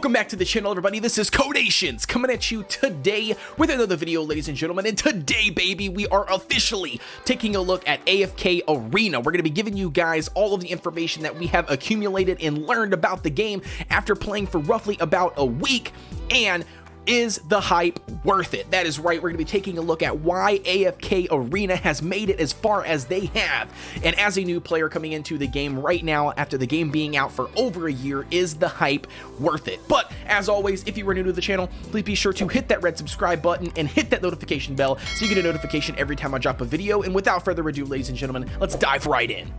Welcome back to the channel, everybody. This is Kodeations coming at you today with another video, ladies and gentlemen. And today, baby, we are officially taking a look at AFK Arena. We're going to be giving you guys all of the information that we have accumulated and learned about the game after playing for roughly about a week. And is the hype worth it? That is right. We're going to be taking a look at why AFK Arena has made it as far as they have. And as a new player coming into the game right now, after the game being out for over a year, is the hype worth it? But as always, if you are new to the channel, please be sure to hit that red subscribe button and hit that notification bell so you get a notification every time I drop a video. And without further ado, ladies and gentlemen, let's dive right in.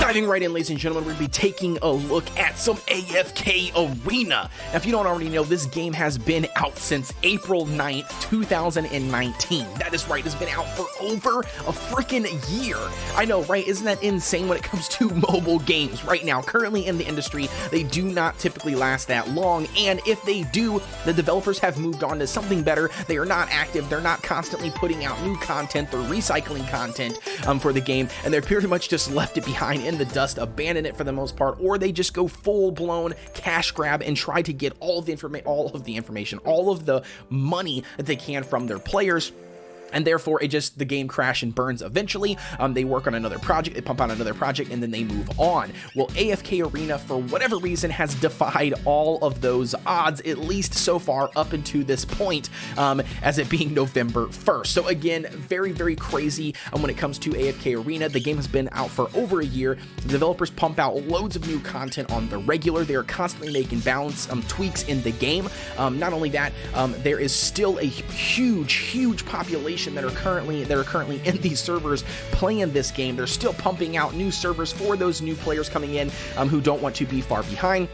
Diving right in, ladies and gentlemen, we're going to be taking a look at some AFK Arena. Now, if you don't already know, this game has been out since April 9th, 2019. That is right, it's been out for over a freaking year. I know, right? Isn't that insane when it comes to mobile games right now? Currently in the industry, they do not typically last that long, and if they do, the developers have moved on to something better. They are not active, they're not constantly putting out new content, they're recycling content for the game, and they're pretty much just left it behind in the dust, abandon it for the most part, or they just go full-blown cash grab and try to get all of the information, all of the money that they can from their players. And therefore, the game crash and burns eventually. They work on another project, they pump out another project, and then they move on. Well, AFK Arena, for whatever reason, has defied all of those odds, at least so far up into this point, as it being November 1st. So again, very, very crazy when it comes to AFK Arena. The game has been out for over a year. The developers pump out loads of new content on the regular. They are constantly making balance tweaks in the game. Not only that, there is still a huge population that are currently in these servers playing this game. They're still pumping out new servers for those new players coming in who don't want to be far behind.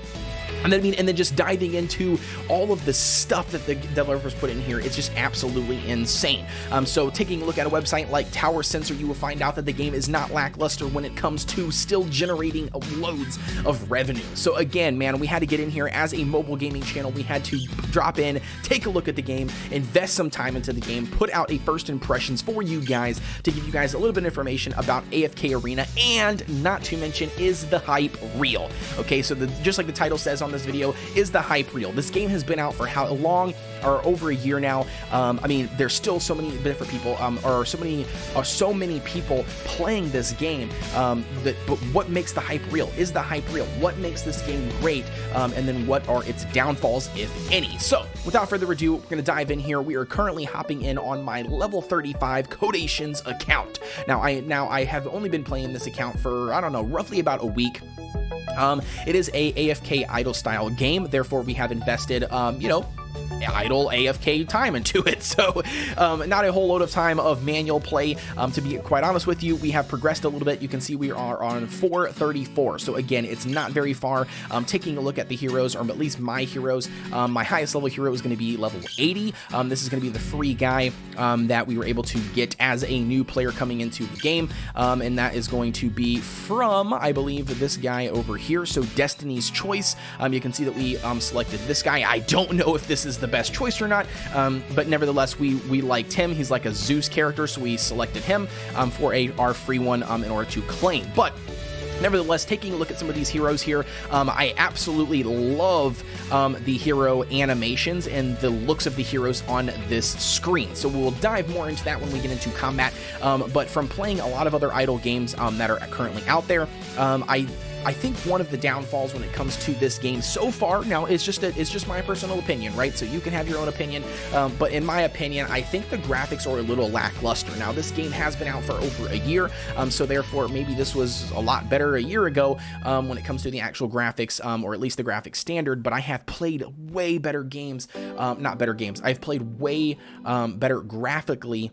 And then just diving into all of the stuff that the developers put in here, it's just absolutely insane. So taking a look at a website like Tower Sensor, you will find out that the game is not lackluster when it comes to still generating loads of revenue. So again, man, we had to get in here as a mobile gaming channel. We had to drop in, take a look at the game, invest some time into the game, put out a first impressions for you guys to give you guys a little bit of information about AFK Arena, and not to mention, is the hype real? Okay, so just like the title says on this video, is the hype real? This game has been out for how long? Or over a year now. I mean, there's still so many different people, or so many people playing this game. But what makes the hype real? Is the hype real? What makes this game great? And then what are its downfalls, if any? So, without further ado, we're gonna dive in here. We are currently hopping in on my level 35 Kodeations account. Now I have only been playing this account for, I don't know, roughly about a week. It is a AFK idle style game, therefore we have invested, idle AFK time into it. So not a whole load of time of manual play. To be quite honest with you, we have progressed a little bit. You can see we are on 434. So again, it's not very far. Taking a look at the heroes, or at least my heroes, my highest level hero is going to be level 80. This is going to be the free guy that we were able to get as a new player coming into the game. And that is going to be from, I believe, this guy over here. So Destiny's Choice. You can see that we selected this guy. I don't know if this is the best choice or not, but nevertheless, we liked him. He's like a Zeus character, so we selected him for our free one in order to claim. But nevertheless, taking a look at some of these heroes here, I absolutely love the hero animations and the looks of the heroes on this screen. So we'll dive more into that when we get into combat. But from playing a lot of other idle games that are currently out there, I think one of the downfalls when it comes to this game so far, now it's just my personal opinion, right? So you can have your own opinion, but in my opinion, I think the graphics are a little lackluster. Now this game has been out for over a year, so therefore maybe this was a lot better a year ago when it comes to the actual graphics, or at least the graphics standard. But I have played way better games, not better games. I've played way better graphically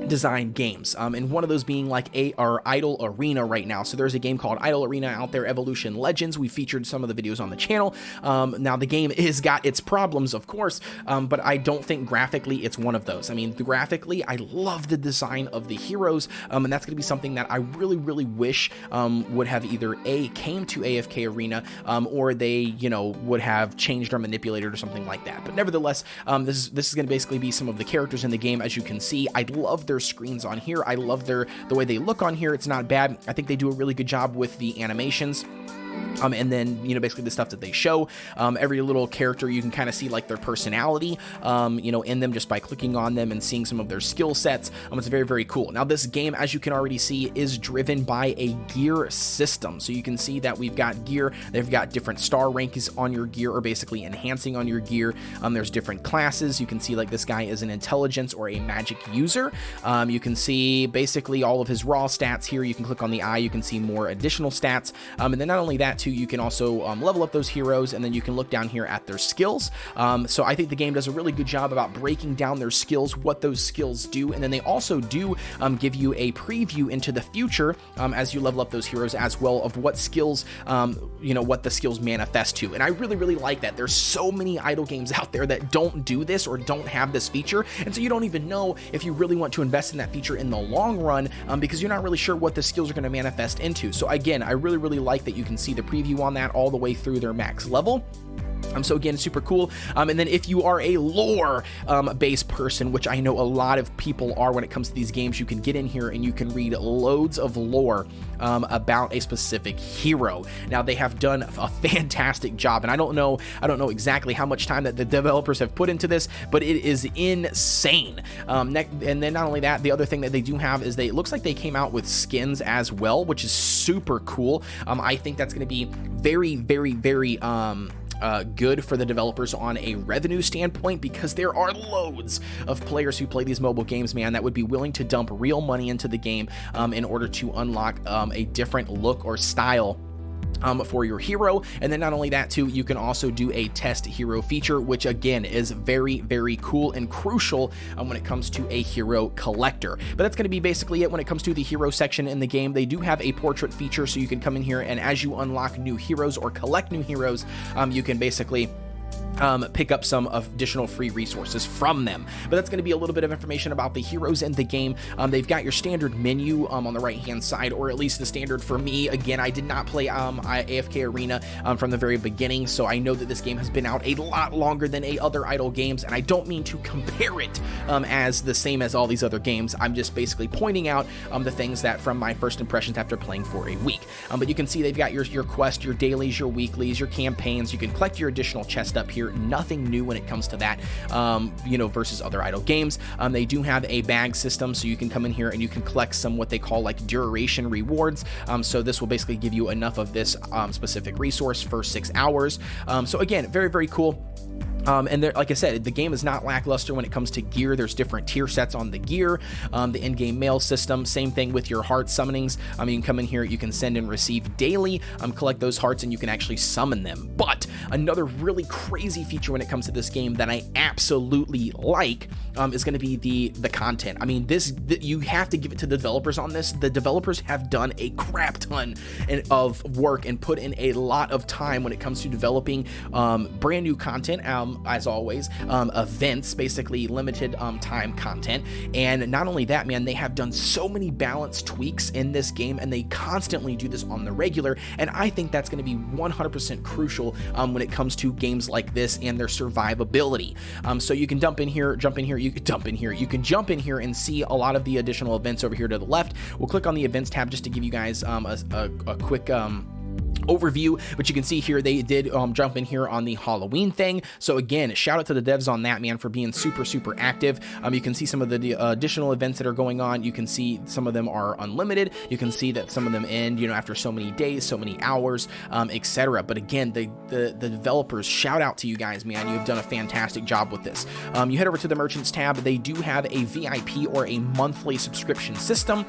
design games, and one of those being like our Idle Arena right now. So there's a game called Idle Arena out there, Evolution Legends. We featured some of the videos on the channel. Now the game has got its problems, of course, but I don't think graphically it's one of those. I mean, graphically, I love the design of the heroes, and that's going to be something that I really, really wish would have either came to AFK Arena, or they, would have changed or manipulated or something like that. But nevertheless, this is going to basically be some of the characters in the game. As you can see, I love their screens on here. I love the way they look on here. It's not bad. I think they do a really good job with the animations. And then, you know, basically the stuff that they show, every little character, you can kind of see like their personality, you know, in them just by clicking on them and seeing some of their skill sets. It's very, very cool. Now, this game, as you can already see, is driven by a gear system. So you can see that we've got gear. They've got different star rankings on your gear, or basically enhancing on your gear. There's different classes. You can see like this guy is an intelligence or a magic user. You can see basically all of his raw stats here. You can click on the eye. You can see more additional stats. And then not only that, too, you can also level up those heroes, and then you can look down here at their skills. So I think the game does a really good job about breaking down their skills, what those skills do, and then they also do give you a preview into the future as you level up those heroes as well, of what skills, you know, what the skills manifest to. And I really, really like that. There's so many idle games out there that don't do this or don't have this feature, and so you don't even know if you really want to invest in that feature in the long run, because you're not really sure what the skills are going to manifest into. So again, I really, really like that you can see the preview on that all the way through their max level. So again, super cool. And then if you are a lore based person, which I know a lot of people are when it comes to these games, you can get in here and you can read loads of lore about a specific hero. Now, they have done a fantastic job, and I don't know exactly how much time that the developers have put into this, but it is insane. And then not only that, the other thing that they do have is it looks like they came out with skins as well, which is super cool. I think that's going to be very, very, very good for the developers on a revenue standpoint, because there are loads of players who play these mobile games, man, that would be willing to dump real money into the game in order to unlock a different look or style for your hero. And then not only that too, you can also do a test hero feature, which again is very, very cool and crucial when it comes to a hero collector. But that's going to be basically it when it comes to the hero section in the game. They do have a portrait feature, so you can come in here, and as you unlock new heroes or collect new heroes, you can basically pick up some additional free resources from them. But that's going to be a little bit of information about the heroes in the game. They've got your standard menu on the right hand side, or at least the standard for me. Again, I did not play AFK Arena from the very beginning, so I know that this game has been out a lot longer than other idle games, and I don't mean to compare it as the same as all these other games. I'm just basically pointing out the things that from my first impressions after playing for a week. But you can see they've got your quest, your dailies, your weeklies, your campaigns. You can collect your additional chest up here. Nothing new when it comes to that, you know, versus other idle games. They do have a bag system, so you can come in here and you can collect some what they call like duration rewards. So this will basically give you enough of this specific resource for 6 hours. So again, very, very cool. And there, like I said, the game is not lackluster when it comes to gear. There's different tier sets on the gear. The in-game mail system, same thing with your heart summonings. You can come in here, you can send and receive daily, collect those hearts, and you can actually summon them. But another really crazy feature when it comes to this game that I absolutely like is going to be the content. I mean, you have to give it to the developers on this. The developers have done a crap ton of work and put in a lot of time when it comes to developing brand new content. As always, events, basically limited time content. And not only that, man, they have done so many balance tweaks in this game, and they constantly do this on the regular. And I think that's going to be 100% crucial when it comes to games like this and their survivability. So you can jump in here, you can jump in here and see a lot of the additional events over here to the left. We'll click on the events tab just to give you guys a quick overview, but you can see here they did jump in here on the Halloween thing. So again, shout out to the devs on that, man, for being super, super active. You can see some of the additional events that are going on. You can see some of them are unlimited. You can see that some of them end, you know, after so many days, so many hours, etc. But again, the developers, shout out to you guys, man. You've done a fantastic job with this. You head over to the merchants tab. They do have a VIP or a monthly subscription system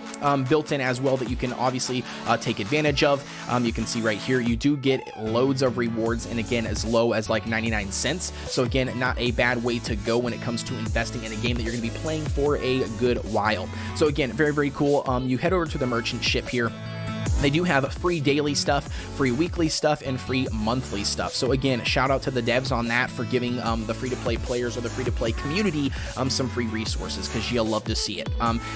built in as well that you can obviously take advantage of. You can see right here you do get loads of rewards, and again, as low as like 99 cents. So again, not a bad way to go when it comes to investing in a game that you're going to be playing for a good while. So again, very, very cool. You head over to the merchant ship here. They do have free daily stuff, free weekly stuff, and free monthly stuff. So again, shout out to the devs on that for giving the free-to-play players or the free-to-play community some free resources, because you'll love to see it.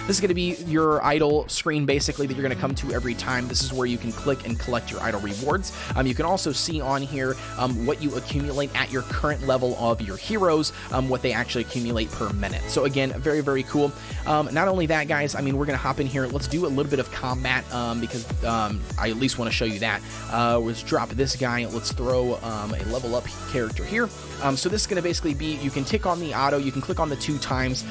This is going to be your idol screen, basically, that you're going to come to every time. This is where you can click and collect your idol rewards. You can also see on here what you accumulate at your current level of your heroes, what they actually accumulate per minute. So again, very, very cool. Not only that, guys, I mean, we're going to hop in here. Let's do a little bit of combat because I at least want to show you that. Let's drop this guy. Let's throw a level up character here. So this is going to basically be, you can tick on the auto, you can click on the 2 times,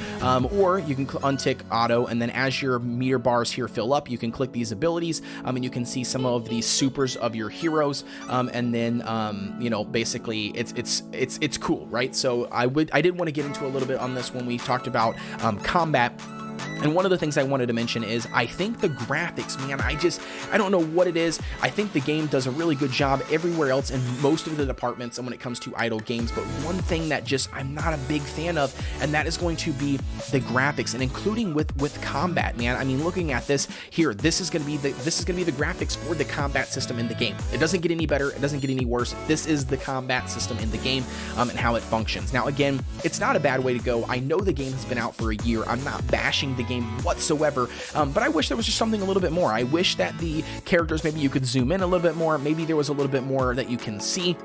or you can untick auto, and then as your meter bars here fill up, you can click these abilities, and you can see some of these supers of your heroes, and then you know, basically it's cool, right? So I did want to get into a little bit on this when we talked about combat. And one of the things I wanted to mention is I think the graphics, man, I don't know what it is. I think the game does a really good job everywhere else in most of the departments and when it comes to idle games. But one thing that just I'm not a big fan of, and that is going to be the graphics, and including with combat, man. I mean, looking at this here, this is going to be the graphics for the combat system in the game. It doesn't get any better. It doesn't get any worse. This is the combat system in the game and how it functions. Now, again, it's not a bad way to go. I know the game has been out for a year. I'm not bashing the game whatsoever, but I wish there was just something a little bit more. I wish that the characters, maybe you could zoom in a little bit more, maybe there was a little bit more that you can see.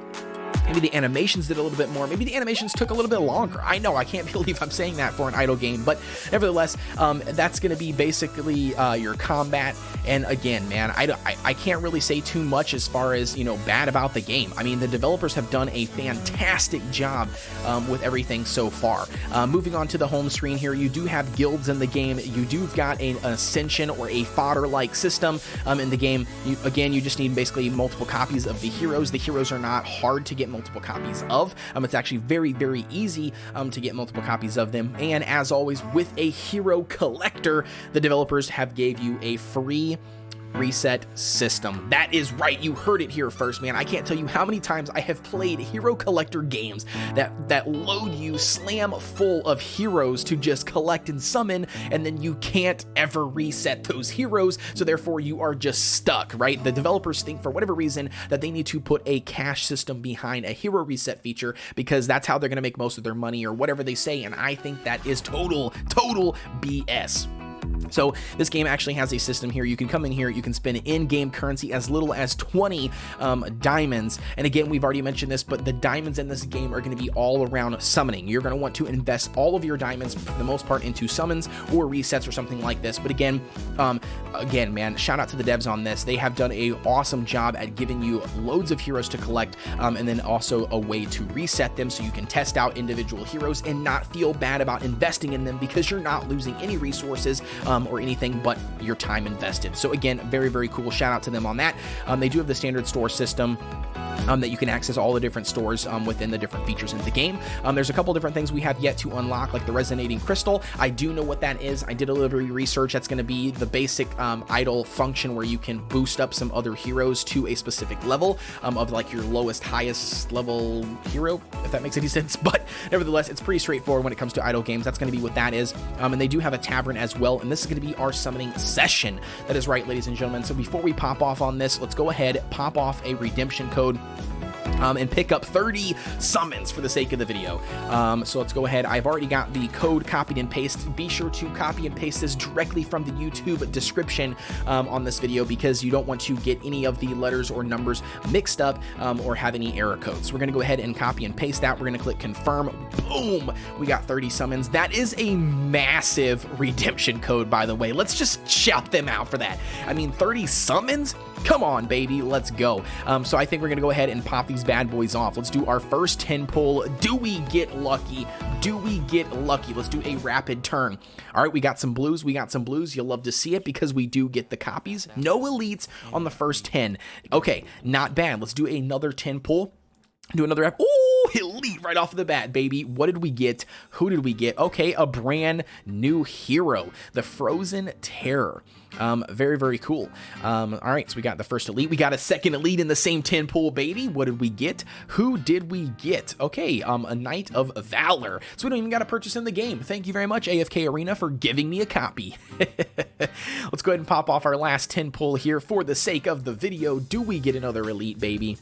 Maybe the animations did a little bit more. Maybe the animations took a little bit longer. I know, I can't believe I'm saying that for an idle game, but nevertheless, that's going to be basically your combat. And again, man, I can't really say too much as far as, you know, bad about the game. I mean, the developers have done a fantastic job with everything so far. Moving on to the home screen here, you do have guilds in the game. You do got an ascension or a fodder-like system in the game. You just need basically multiple copies of the heroes. The heroes are not hard to get multiple copies of. It's actually very, very easy to get multiple copies of them. And as always, with a hero collector, the developers have gave you a free reset system. That is right, you heard it here first, man. I can't tell you how many times I have played hero collector games that load you slam full of heroes to just collect and summon, and then you can't ever reset those heroes, so therefore you are just stuck, right? The developers think for whatever reason that they need to put a cash system behind a hero reset feature because that's how they're going to make most of their money or whatever they say, and I think that is total BS. So this game actually has a system here. You can come in here, you can spend in-game currency as little as 20 diamonds. And again, we've already mentioned this, but the diamonds in this game are going to be all around summoning. You're going to want to invest all of your diamonds, for the most part, into summons or resets or something like this. But again, man, shout out to the devs on this. They have done an awesome job at giving you loads of heroes to collect, and then also a way to reset them so you can test out individual heroes and not feel bad about investing in them because you're not losing any resources or anything but your time invested. So again, very, very cool. Shout out to them on that. They do have the standard store system that you can access all the different stores within the different features in the game. There's a couple different things we have yet to unlock, like the resonating crystal. I do know what that is. I did a little bit of research. That's going to be the basic idol function where you can boost up some other heroes to a specific level of like your lowest, highest level hero, if that makes any sense. But nevertheless, it's pretty straightforward when it comes to idle games. That's going to be what that is. And they do have a tavern as well. And this is going to be our summoning session. That is right, ladies and gentlemen. So before we pop off on this, let's go ahead, pop off a redemption code. And pick up 30 summons for the sake of the video. So let's go ahead. I've already got the code copied and pasted. Be sure to copy and paste this directly from the YouTube description on this video because you don't want to get any of the letters or numbers mixed up or have any error codes. So we're going to go ahead and copy and paste that. We're going to click confirm. Boom! We got 30 summons. That is a massive redemption code, by the way. Let's just shout them out for that. I mean, 30 summons? Come on, baby, let's go. So I think we're gonna go ahead and pop these bad boys off. Let's do our first 10 pull. Do we get lucky? Do we get lucky? Let's do a rapid turn. All right, we got some blues. You'll love to see it because we do get the copies. No elites on the first 10. Okay, not bad. Let's do another 10 pull. Do another. Ooh, elite right off the bat, baby. What did we get? Who did we get? Okay, a brand new hero, the Frozen Terror. Very, very cool. All right, so we got the first elite. We got a second elite in the same 10 pool, baby. What did we get? Who did we get? Okay, a Knight of Valor. So we don't even got to purchase in the game. Thank you very much, AFK Arena, for giving me a copy. Let's go ahead and pop off our last 10 pull here for the sake of the video. Do we get another elite, baby?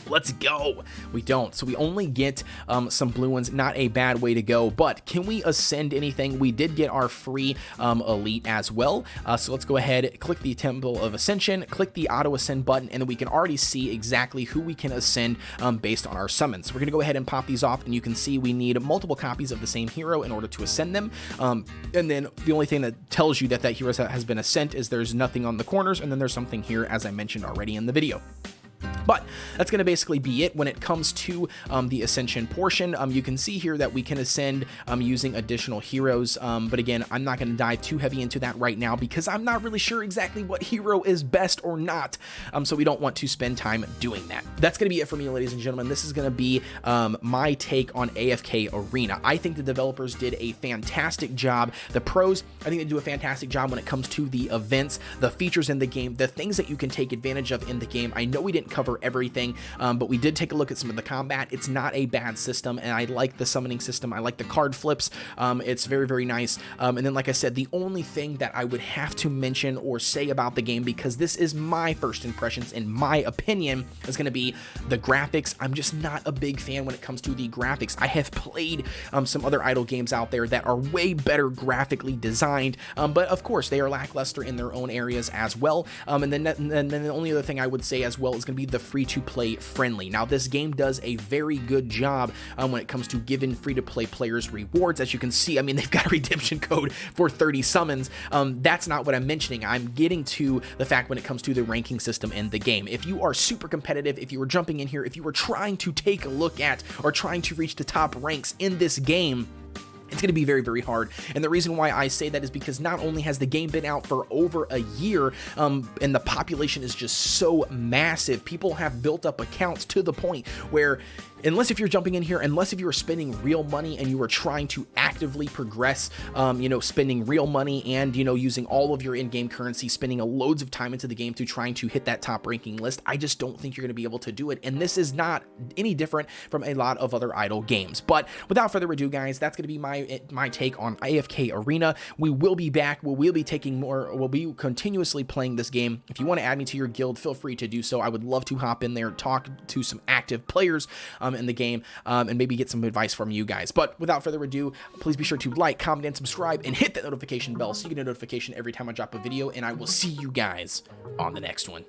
Let's go. We don't. So we only get some blue ones. Not a bad way to go. But can we ascend anything? We did get our free elite as well. So let's go ahead, click the Temple of Ascension, click the auto ascend button, and then we can already see exactly who we can ascend based on our summons. So we're going to go ahead and pop these off, and you can see we need multiple copies of the same hero in order to ascend them. And then the only thing that tells you that that hero has been ascent is there's nothing on the corners, and then there's something here, as I mentioned already in the video. But that's going to basically be it when it comes to the ascension portion. You can see here that we can ascend using additional heroes. But again, I'm not going to dive too heavy into that right now because I'm not really sure exactly what hero is best or not. So we don't want to spend time doing that. That's going to be it for me, ladies and gentlemen. This is going to be my take on AFK Arena. I think the developers did a fantastic job. The pros, I think they do a fantastic job when it comes to the events, the features in the game, the things that you can take advantage of in the game. I know we didn't cover everything, but we did take a look at some of the combat. It's not a bad system, and I like the summoning system. I like the card flips. It's very, very nice. And then, like I said, the only thing that I would have to mention or say about the game, because this is my first impressions, in my opinion, is going to be the graphics. I'm just not a big fan when it comes to the graphics. I have played some other idle games out there that are way better graphically designed, but of course they are lackluster in their own areas as well. And then the only other thing I would say as well is going to be the free-to-play friendly. Now, this game does a very good job when it comes to giving free-to-play players rewards. As you can see, I mean, they've got a redemption code for 30 summons. That's not what I'm mentioning. I'm getting to the fact when it comes to the ranking system in the game. If you are super competitive, if you were jumping in here, if you were trying to take a look at or trying to reach the top ranks in this game, it's going to be very, very hard. And the reason why I say that is because not only has the game been out for over a year, and the population is just so massive, people have built up accounts to the point where, unless if you're jumping in here, unless if you are spending real money and you are trying to actively progress, spending real money and, using all of your in-game currency, spending loads of time into the game to trying to hit that top ranking list, I just don't think you're going to be able to do it. And this is not any different from a lot of other idle games. But without further ado, guys, that's going to be my take on AFK Arena. We will be back. We'll be taking more. We'll be continuously playing this game. If you want to add me to your guild, feel free to do so. I would love to hop in there, talk to some active players in the game, and maybe get some advice from you guys. But without further ado, please be sure to like, comment, and subscribe, and hit that notification bell so you get a notification every time I drop a video, and I will see you guys on the next one.